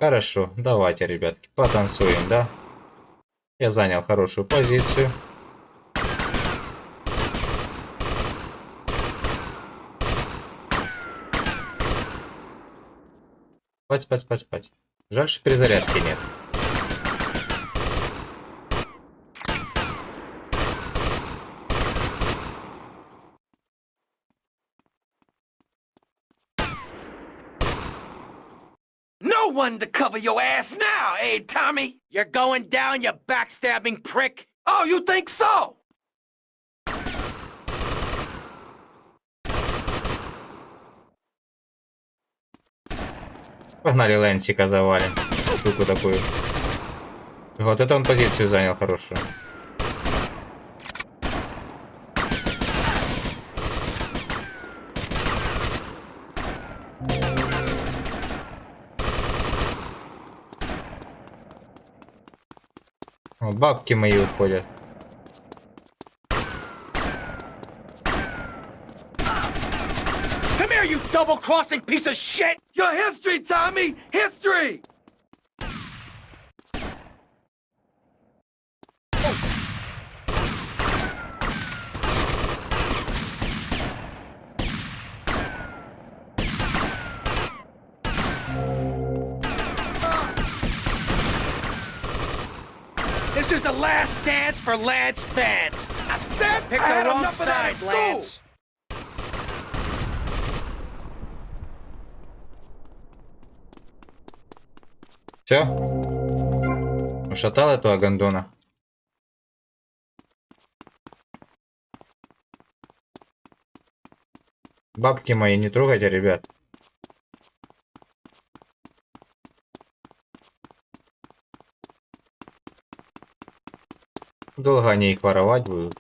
Хорошо, давайте, ребятки, потанцуем, да? Я занял хорошую позицию. Спать, спать, спать, спать. Жаль, что перезарядки нет. No one to cover your ass now, eh, Tommy? You're going down, you backstabbing prick. Oh, you think so? Погнали Лэнсика завалим. Штуку такую. Вот это он позицию занял хорошую. О, бабки мои уходят. Come here, you double-crossing piece of shit! Your history, Tommy! History! This is the last dance for Lance fans. I said pick the wrong side, Lance. Все? Ушатал этого гондона. Бабки мои не трогайте, ребят. Долго они их воровать будут.